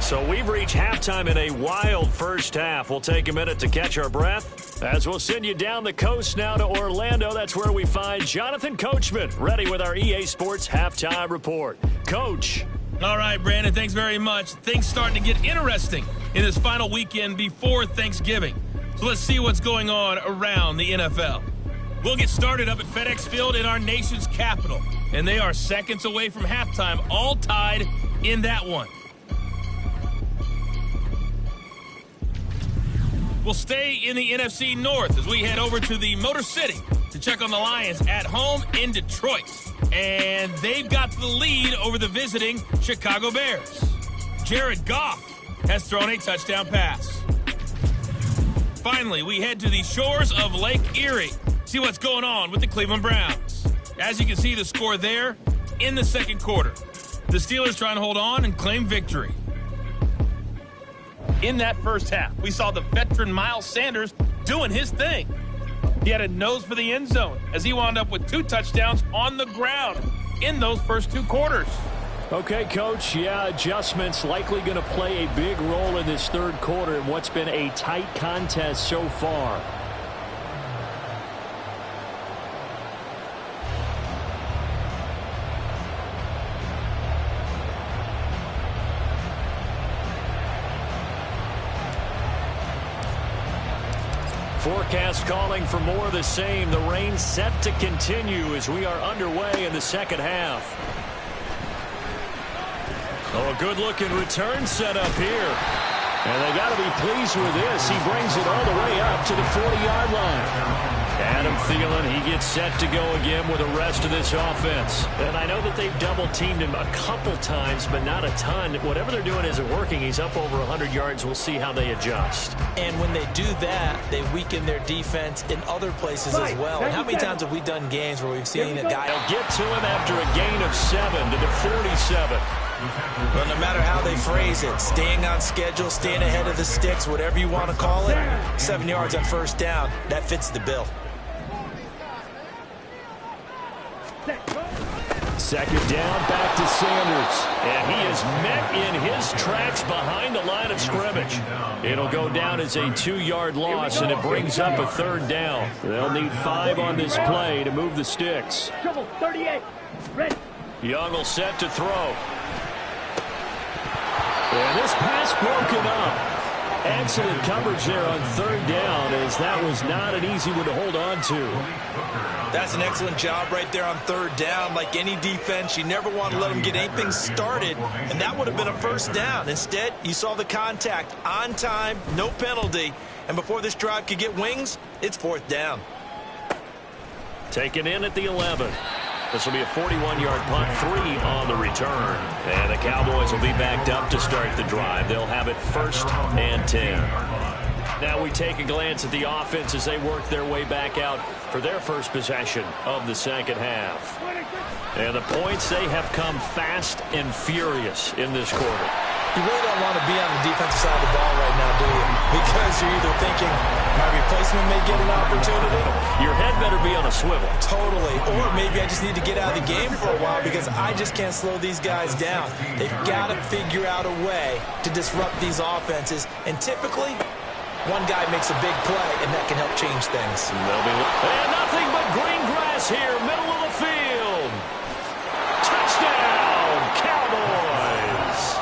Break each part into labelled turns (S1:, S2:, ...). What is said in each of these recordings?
S1: So we've reached halftime in a wild first half. We'll take a minute to catch our breath as we'll send you down the coast now to Orlando. That's where we find Jonathan Coachman ready with our EA Sports Halftime Report. Coach.
S2: All right, Brandon, thanks very much. Things starting to get interesting in this final weekend before Thanksgiving. So let's see what's going on around the NFL. We'll get started up at FedEx Field in our nation's capital. And they are seconds away from halftime, all tied in that one. We'll stay in the NFC North as we head over to the Motor City to check on the Lions at home in Detroit. And they've got the lead over the visiting Chicago Bears. Jared Goff has thrown a touchdown pass. Finally, we head to the shores of Lake Erie. See what's going on with the Cleveland Browns. As you can see, the score there in the second quarter. The Steelers trying to hold on and claim victory. In that first half, we saw the veteran Miles Sanders doing his thing. He had a nose for the end zone as he wound up with 2 touchdowns on the ground in those first 2 quarters.
S1: Okay, Coach, adjustments likely going to play a big role in this third quarter in what's been a tight contest so far. Forecast calling for more of the same. The rain set to continue as we are underway in the second half. Oh, a good-looking return set up here. And they got to be pleased with this. He brings it all the way up to the 40-yard line. Adam Thielen, he gets set to go again with the rest of this offense. And I know that they've double-teamed him a couple times, but not a ton. Whatever they're doing isn't working. He's up over 100 yards. We'll see how they adjust.
S3: And when they do that, they weaken their defense in other places as well. And how many times have we done games where we've seen a guy...
S1: They'll get to him after a gain of 7 to the 47.
S3: Well, no matter how they phrase it, staying on schedule, staying ahead of the sticks, whatever you want to call it, 7 yards on first down, that fits the bill.
S1: Second down, back to Sanders. And he is met in his tracks behind the line of scrimmage. It'll go down as a 2-yard loss, and it brings up a third down. They'll need 5 on this play to move the sticks.
S4: 38. Ready.
S1: Young will set to throw. And this pass broken up. Excellent coverage there on third down, as that was not an easy one to hold on to.
S3: That's an excellent job right there on third down. Like any defense, you never want to let them get anything started, and that would have been a first down. Instead, you saw the contact on time, no penalty, and before this drive could get wings, it's fourth down.
S1: Taken in at the 11. This will be a 41-yard punt, 3 on the return. And the Cowboys will be backed up to start the drive. They'll have it 1st and 10. Now we take a glance at the offense as they work their way back out for their first possession of the second half. And the points, they have come fast and furious in this quarter.
S3: You really don't want to be on the defensive side of the ball right now, do you? Because you're either thinking, my replacement may get an opportunity.
S1: Your head better be on a swivel.
S3: Totally. Or maybe I just need to get out of the game for a while because I just can't slow these guys down. They've got to figure out a way to disrupt these offenses. And typically, one guy makes a big play, and that can help change things.
S1: And nothing but green grass here, middle of the field. Touchdown, Cowboys.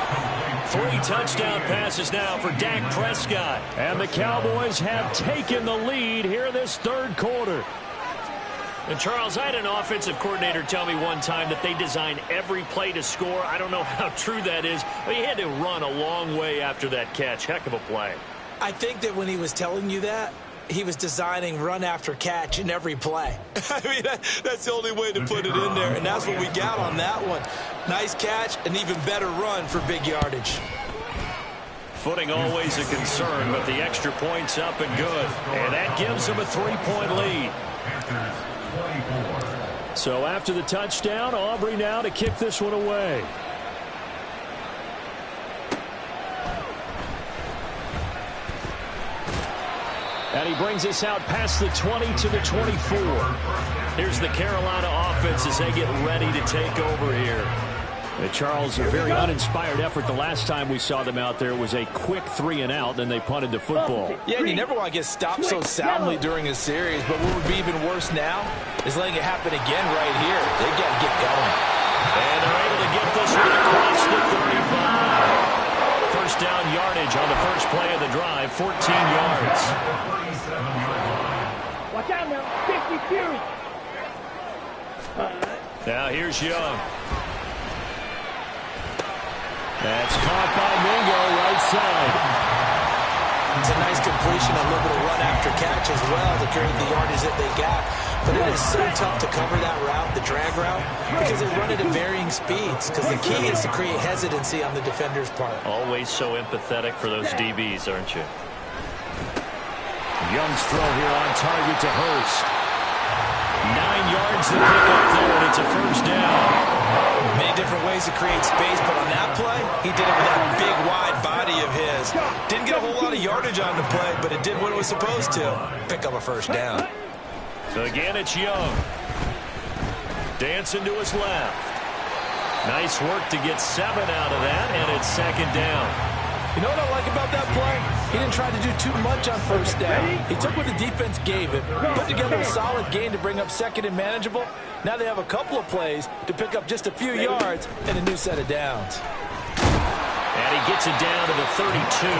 S1: 3 touchdown passes now for Dak Prescott. And the Cowboys have taken the lead here in this third quarter. And Charles, I had an offensive coordinator tell me one time that they design every play to score. I don't know how true that is, but he had to run a long way after that catch. Heck of a play.
S3: I think that when he was telling you that, he was designing run after catch in every play. I mean, that's the only way to put it in there, and that's what we got on that one. Nice catch, an even better run for big yardage.
S1: Footing always a concern, but the extra point's up and good. And that gives them a 3-point lead. So after the touchdown, Aubrey now to kick this one away. And he brings us out past the 20 to the 24. Here's the Carolina offense as they get ready to take over here. Charles, a very uninspired effort. The last time we saw them out there was a quick 3-and-out, then they punted the football.
S3: Yeah, and you never want to get stopped so soundly during a series, but what would be even worse now is letting it happen again right here. They've got to get going.
S1: And they're able to get this one across the 35. First down yardage on the first play of the drive, 14 yards.
S4: Watch out now, 50 Fury.
S1: Now here's Young. That's caught by Mingo, right side.
S3: It's a nice completion, a little bit of run after catch as well to create the yardage that they got. But it is so tough to cover that route, the drag route, because they run it at varying speeds. Because the key is to create hesitancy on the defender's part.
S1: Always so empathetic for those DBs, aren't you? Young's throw here on target to Hurst. 9 yards to pick up there, and it's a first down.
S3: Many different ways to create space, but on that play, he did it with that big, wide body of his. Didn't get a whole lot of yardage on the play, but it did what it was supposed to. Pick up a first down.
S1: So again, it's Young. Dancing to his left. Nice work to get 7 out of that, and it's second down.
S3: You know what I like about that play? He didn't try to do too much on first down. He took what the defense gave him, put together a solid gain to bring up second and manageable. Now they have a couple of plays to pick up just a few yards and a new set of downs.
S1: And he gets it down to the 32.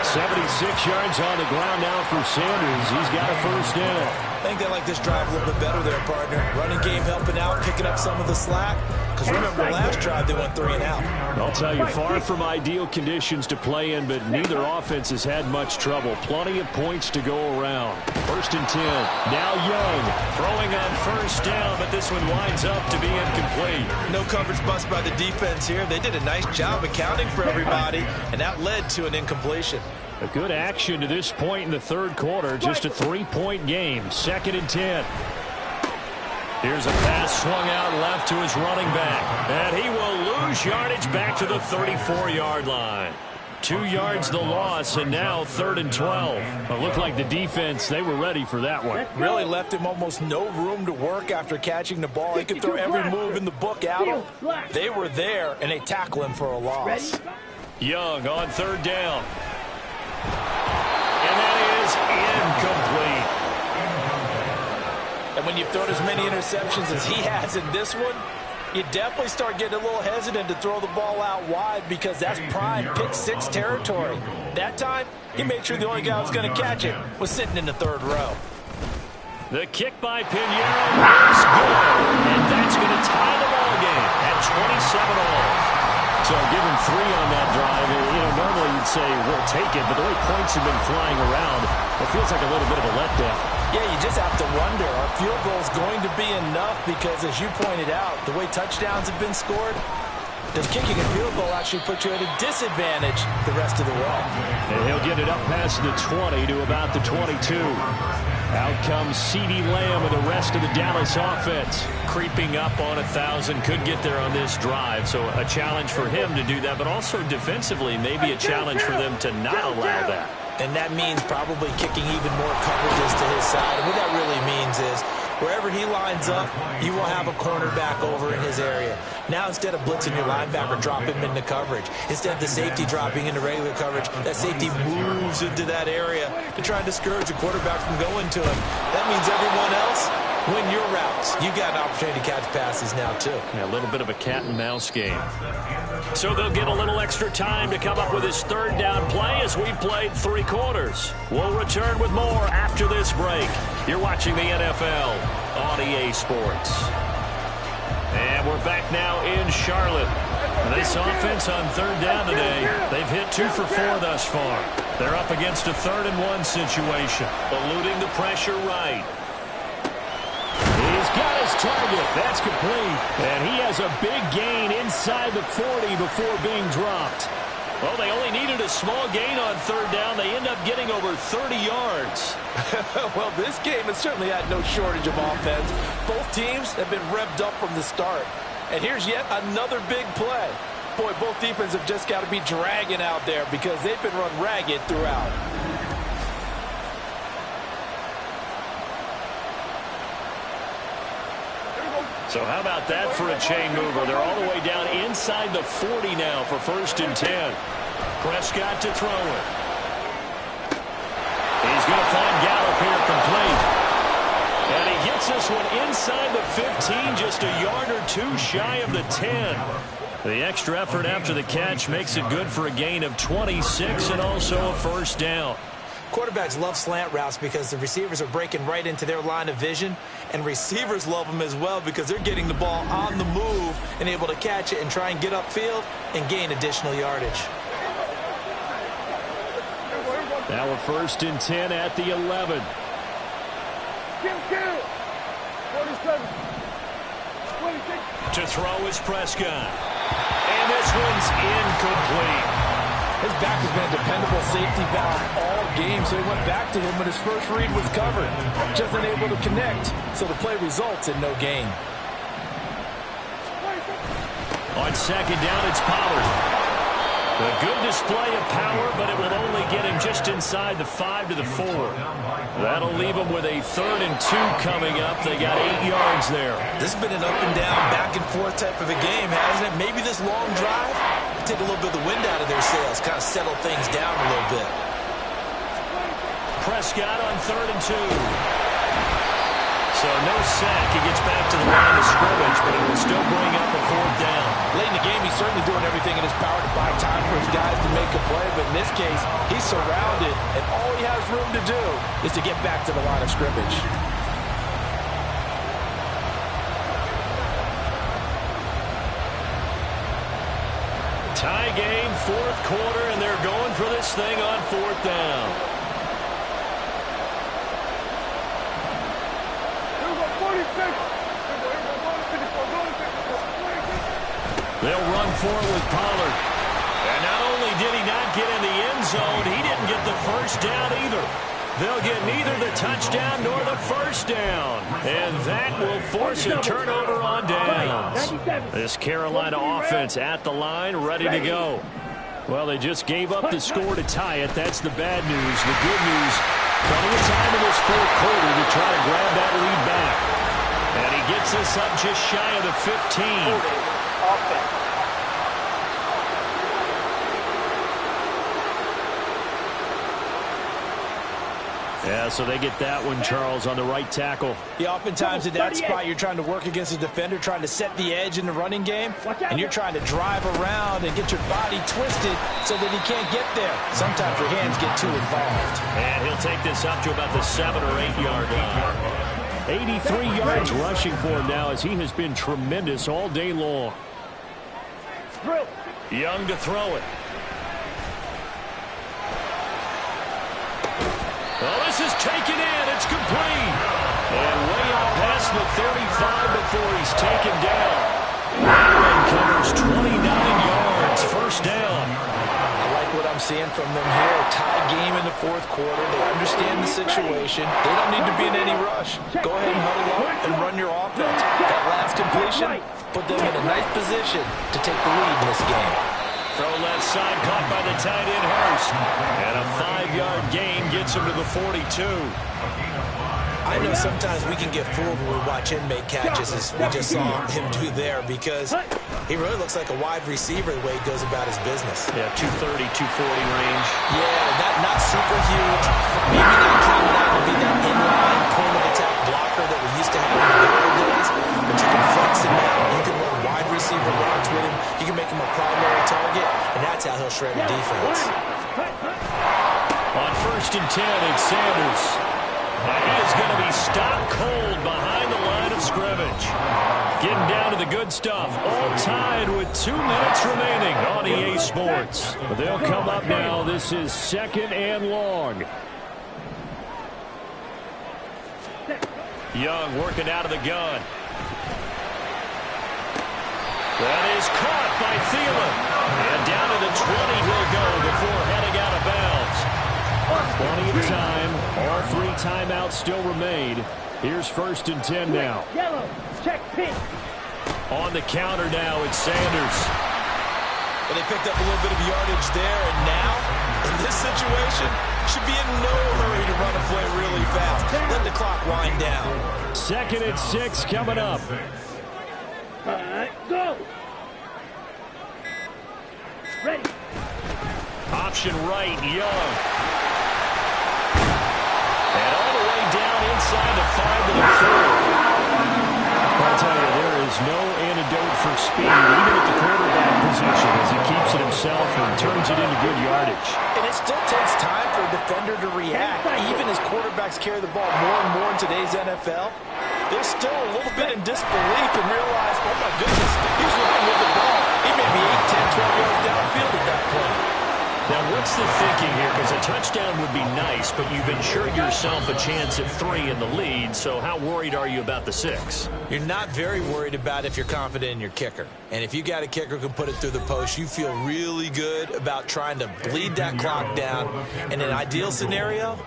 S1: 76 yards on the ground now for Sanders. He's got a first down.
S3: I think they like this drive a little bit better there, partner. Running game helping out, picking up some of the slack. Because remember, last drive they went 3-and-out.
S1: I'll tell you, far from ideal conditions to play in, but neither offense has had much trouble. Plenty of points to go around. First and 10. Now Young throwing on first down, but this one winds up to be incomplete.
S3: No coverage bust by the defense here. They did a nice job accounting for everybody, and that led to an incompletion.
S1: A good action to this point in the third quarter. Just a 3-point game. Second and 10. Here's a pass swung out left to his running back. And he will lose yardage back to the 34-yard line. 2 yards the loss, and now 3rd and 12. It looked like the defense, they were ready for that one.
S3: Really left him almost no room to work after catching the ball. He could throw every move in the book at him. They were there, and they tackle him for a loss.
S1: Young on 3rd down. And that is incomplete.
S3: And when you've thrown as many interceptions as he has in this one, you definitely start getting a little hesitant to throw the ball out wide because that's prime pick-6 territory. That time, he made sure the only guy who was going to catch it was sitting in the 3rd row.
S1: The kick by Pinheiro is good, and that's going to tie the ball game at 27 all. So give him 3 on that drive. You know, normally you'd say we'll take it, but the way points have been flying around, it feels like a little bit of a letdown. Yeah, you just have to wonder, are field goals going to be enough? Because as you pointed out, the way touchdowns have been scored, does kicking a field goal actually put you at a disadvantage the rest of the way? And he'll get it up past the 20 to about the 22. Out comes CeeDee Lamb and the rest of the Dallas offense. Creeping up on 1,000, could get there on this drive. So a challenge for him to do that, but also defensively, maybe a challenge for them to not allow that. And that means probably kicking even more coverages to his side. And what that really means is wherever he lines up, you will have a cornerback over in his area. Now, instead of blitzing your linebacker, drop him into coverage. Instead of the safety dropping into regular coverage, that safety moves into that area to try and discourage the quarterback from going to him. That means everyone else, win your routes. You got an opportunity to catch passes now, too. Yeah, a little bit of a cat-and-mouse game. So they'll get a little extra time to come up with his 3rd down play as we've played 3 quarters. We'll return with more after this break. You're watching the NFL on EA Sports. And we're back now in Charlotte. This offense on 3rd down today, they've hit 2 for 4 thus far. They're up against a 3rd and 1 situation. Eluding the pressure right. He's got his target. That's complete. And he has a big gain inside the 40 before being dropped. Well, they only needed a small gain on 3rd down. They end up getting over 30 yards. Well, this game has certainly had no shortage of offense. Both teams have been revved up from the start. And here's yet another big play. Boy, both defenses have just got to be dragging out there because they've been run ragged throughout. So how about that for a chain mover? They're all the way down inside the 40 now for 1st and 10. Prescott to throw it. He's going to find Gallup here complete. And he gets this one inside the 15, just a yard or two shy of the 10. The extra effort after the catch makes it good for a gain of 26 and also a 1st down.
S3: Quarterbacks love slant routes because the receivers are breaking right into their line of vision, and receivers love them as well because they're getting the ball on the move and able to catch it and try and get upfield and gain additional yardage.
S1: Now a 1st and 10 at the 11. To throw is Prescott. And this one's incomplete.
S5: His back has been a dependable safety valve all game, so he went back to him when his first read was covered. Just unable to connect, so the play results in no gain.
S1: On 2nd down, it's Pollard. A good display of power, but it will only get him just inside the 5 to the 4. That'll leave him with a 3rd and 2 coming up. They got 8 yards there.
S3: This has been an up and down, back and forth type of a game, hasn't it? Maybe this long drive take a little bit of the wind out of their sails, kind of settle things down a little bit.
S1: Prescott on 3rd and 2. So no sack. He gets back to the line of scrimmage, but it will still bring up a 4th down.
S5: Late in the game, he's certainly doing everything in his power to buy time for his guys to make a play, but in this case, he's surrounded, and all he has room to do is to get back to the line of scrimmage.
S1: Tie game, 4th quarter, and they're going for this thing on 4th down. They'll run for it with Pollard. And not only did he not get in the end zone, he didn't get the 1st down either. They'll get neither the touchdown nor the 1st down. And that will force a turnover on downs. This Carolina offense at the line, ready to go. Well, they just gave up the score to tie it. That's the bad news. The good news, plenty of time in this 4th quarter to try to grab that lead back. And he gets us up just shy of the 15. Yeah, so they get that one, Charles, on the right tackle.
S3: Yeah, oftentimes in that spot, you're trying to work against a defender, trying to set the edge in the running game, and you're trying to drive around and get your body twisted so that he can't get there. Sometimes your hands get too involved.
S1: And he'll take this up to about the 7 or 8 yard line. 83 yards rushing for him now as he has been tremendous all day long. Young to throw it. Well, this is taken in. It's complete. And way out past the 35 before he's taken down. And covers 29 yards. 1st down.
S3: I like what I'm seeing from them here. A tie game in the 4th quarter. They understand the situation. They don't need to be in any rush. Go ahead and huddle up and run your offense. That last completion put them in a nice position to take the lead in this game.
S1: Throw left side, caught by the tight end Hurst. And a 5-yard gain gets him to the 42.
S3: I know sometimes we can get fooled when we watch him make catches, as we just saw him do there, because he really looks like a wide receiver the way he goes about his business.
S1: Yeah, 230, 240 range.
S3: Yeah, not super huge. Maybe not coming out to be that inline point-of-attack blocker that we used to have in the old days, but you can flex him out. You can run wide receiver routes with him. You can make him a primary target, and that's how he'll shred a defense.
S1: On 1st and 10, it's Sanders. And he is going to be stopped cold behind the line of scrimmage. Getting down to the good stuff. All tied with 2 minutes remaining on EA Sports. But they'll come up now. This is 2nd and long. Young working out of the gun. That is caught by Thielen. And down to the 20 he'll go before heading out of bounds. Plenty of time. All 3 timeouts still remain. Here's 1st and 10 now.
S4: Yellow, check pitch.
S1: On the counter now, it's Sanders.
S3: But they picked up a little bit of yardage there, and now, in this situation, should be in no hurry to run a play really fast. Let the clock wind down.
S1: 2nd and 6 coming up.
S4: All right, go. Ready.
S1: Option right, Young. And all the way down inside the 5 to the 4. I'll tell you, there is no antidote for speed, even at the quarterback position, as he keeps it himself and turns it into good yardage.
S5: And it still takes time for a defender to react. Even as quarterbacks carry the ball more and more in today's NFL, they're still a little bit in disbelief and realize, oh my goodness, he's running with the ball. He may be 8, 10, 12 yards downfield at that point.
S1: Now, what's the thinking here? Because a touchdown would be nice, but you've ensured yourself a chance at 3 in the lead, so how worried are you about the 6?
S3: You're not very worried about if you're confident in your kicker. And if you got a kicker who can put it through the post, you feel really good about trying to bleed that clock down. In an ideal scenario,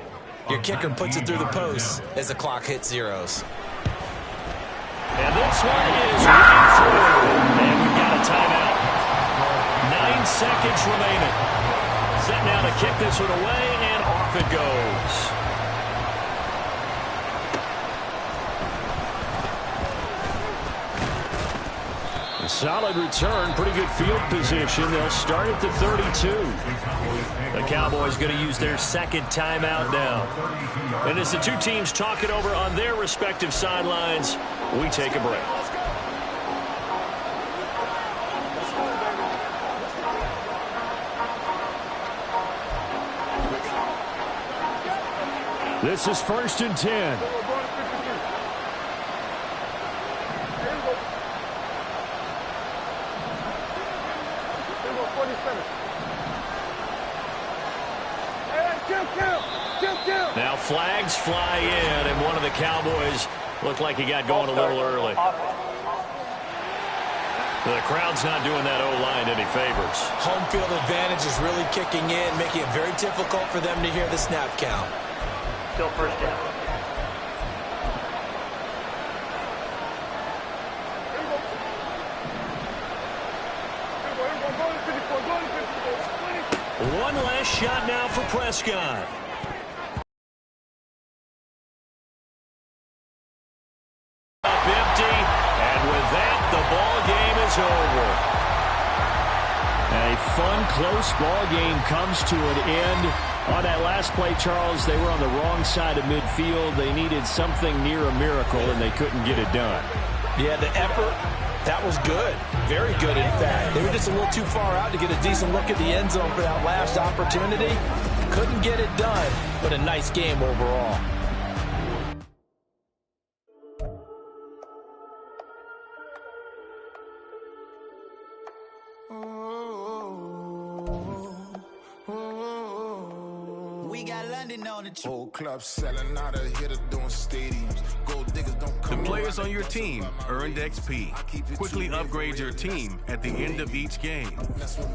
S3: your kicker puts it through the post as the clock hits zeros.
S1: And this one is right through. And we've got a timeout. 9 seconds remaining. Set now to kick this one away, and off it goes. A solid return, pretty good field position. They'll start at the 32. The Cowboys going to use their second timeout now. And as the two teams talk it over on their respective sidelines, we take a break. This is 1st and 10. Now flags fly in, and one of the Cowboys looked like he got going a little early. The crowd's not doing that O-line any favors.
S3: Home field advantage is really kicking in, making it very difficult for them to hear the snap count.
S4: Still first down.
S1: One last shot now for Prescott. Up empty, and with that, the ball game is over. A fun, close ball game comes to an end. On that last play, Charles, they were on the wrong side of midfield. They needed something near a miracle, and they couldn't get it done.
S5: Yeah, the effort, that was good. Very good, in fact. They were just a little too far out to get a decent look at the end zone for that last opportunity. Couldn't get it done, but a nice game overall.
S6: Whole club selling out of here to doing stadiums. Gold diggers don't come.
S7: The players on your team earned XP. Quickly upgrade your team at the end of each game.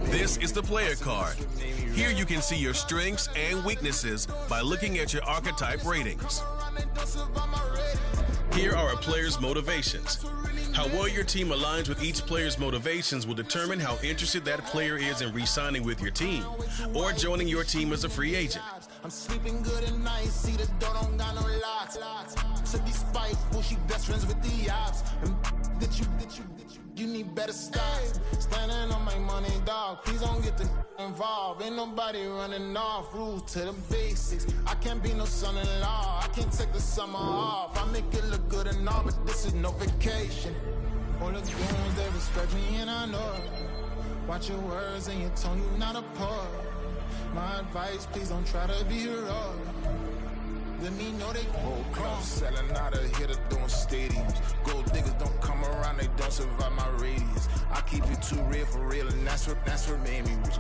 S7: This is the player card. Here you can see your strengths and weaknesses by looking at your archetype ratings. Here are a player's motivations. How well your team aligns with each player's motivations will determine how interested that player is in re-signing with your team or joining your team as a free agent.
S6: I'm sleeping good at night, see the door don't got no locks. To be spiteful, she best friends with the ops. And you need better stocks. Standing on my money, dog, please don't get involved. Ain't nobody running off, rules to the basics. I can't be no son-in-law, I can't take the summer off. I make it look good and all, but this is no vacation. All the goons, they respect me and I know it. Watch your words and your tone, you not a poet. My advice, please don't try to be heroic. Let me know they whole club selling out of here to doing stadiums. Gold diggers don't come around, they don't survive my radius. I keep it too real for real, and that's what made me rich.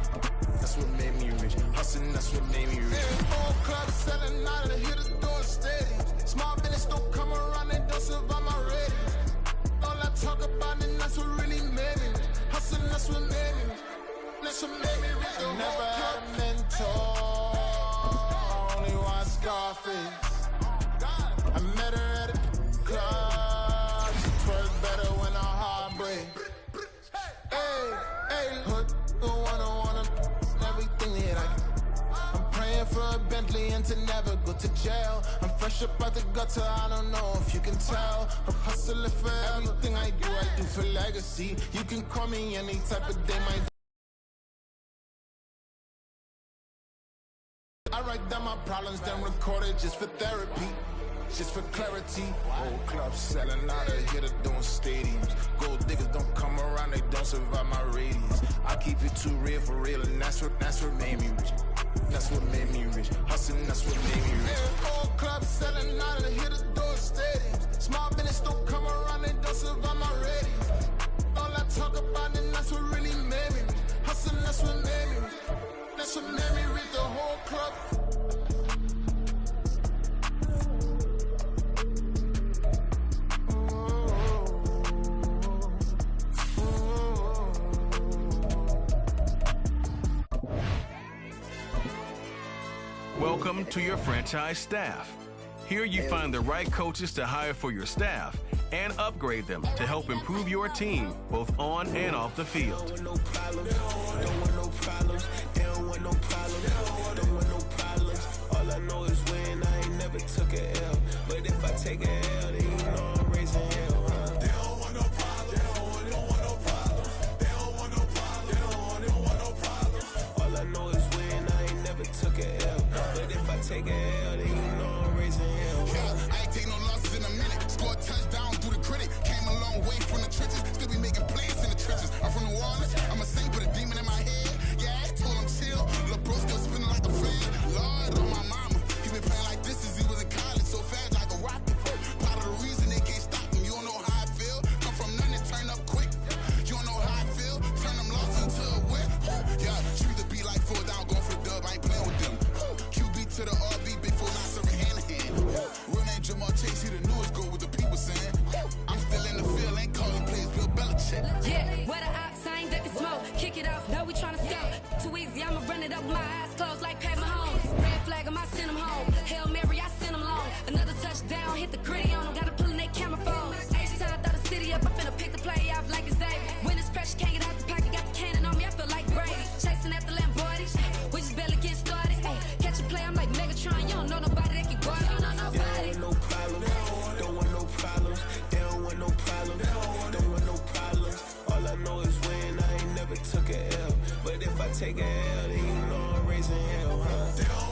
S6: That's what made me rich. Hustling, that's what made me rich. Whole club selling out of here to doing stadiums. Small business don't come around, they don't survive my radius. All I talk about, and that's what really made me rich. Hustling, that's what made me rich. That's what made me rich. I never had a mentor, only one Scarface. I met her at a club. She twerks better when her heart breaks. Hey, hood, wanna everything that I can. I'm praying for a Bentley and to never go to jail. I'm fresh up out the gutter, I don't know if you can tell. I'm hustling for everything I do for life. legacy. You can call me any type of day, my I write down my problems, then record it just for therapy, just for clarity. Old clubs selling out of here to doing stadiums. Gold diggers don't come around, they don't survive my radius. I keep it too real for real, and that's what made me rich. That's what made me rich. Hustling, that's what made me rich. Old clubs selling out of here to doing stadiums. Small business don't come around, they don't survive my radius. All I talk about, and that's what really made me rich. Hustling, that's what made me rich. That's what made me read the whole club.
S7: Welcome to your franchise staff. Here you find the right coaches to hire for your staff and upgrade them to help improve your team both on and off the field.
S8: All I know is win, I ain't never took a L. But if I take a L, then you know I'm raising hell, huh? They don't want no problem. They don't want no problem. They don't want no problem. They don't want no problem. All I know is win, I ain't never took a L. But if I take a L, then you know I'm raising hell, huh?
S6: Yeah, I ain't take no losses in a minute. Scored a touchdown through the critic. Came a long way from the trenches. Still be making plays in the trenches. I'm from New Orleans. I'm a saint with a demon in my head. Yeah, I told him chill. Lil' bro still spinning like a fan. Lord on my mama. He been playing like this since he was in college. So fast like a rocket. Part of the reason they can't stop me. You don't know how I feel. Come from nothing and turn up quick. You don't know how I feel. Turn them losses into a whip. Yeah, treat the beat like 4 down. Going for the dub. I ain't playing with them. QB to the RB. Big 4 not serving hand to hand. Real name Jamal Chase. He the newest goal with the people saying. I'm still in the field. Ain't calling plays. Bill Belichick.
S9: Yeah, where the ops, I ain't ducking smoke. Kick it off, know we tryna scout. Too easy, I'ma run it up with my eyes closed like Pat Mahomes. Red flag, I send him home. Hail Mary, I send him long. Another touchdown, hit the gritty on him. Gotta pull in they camera phones. H-time, throw the city up. I'm finna pick the play off like it's Xavier. When this pressure can't get out the pocket, got the cannon on me. I feel like Brady. Chasing after Lamborghinis. We just barely get started. Ay, catch a play, I'm like Megatron. You don't know nobody that can guard it. You know nobody.
S8: They don't want no problems. Don't want no problems. They don't want no problems. Don't want no problems. All I know is win, I ain't never took a L. But if I take a L, then you know I'm raising hell, huh?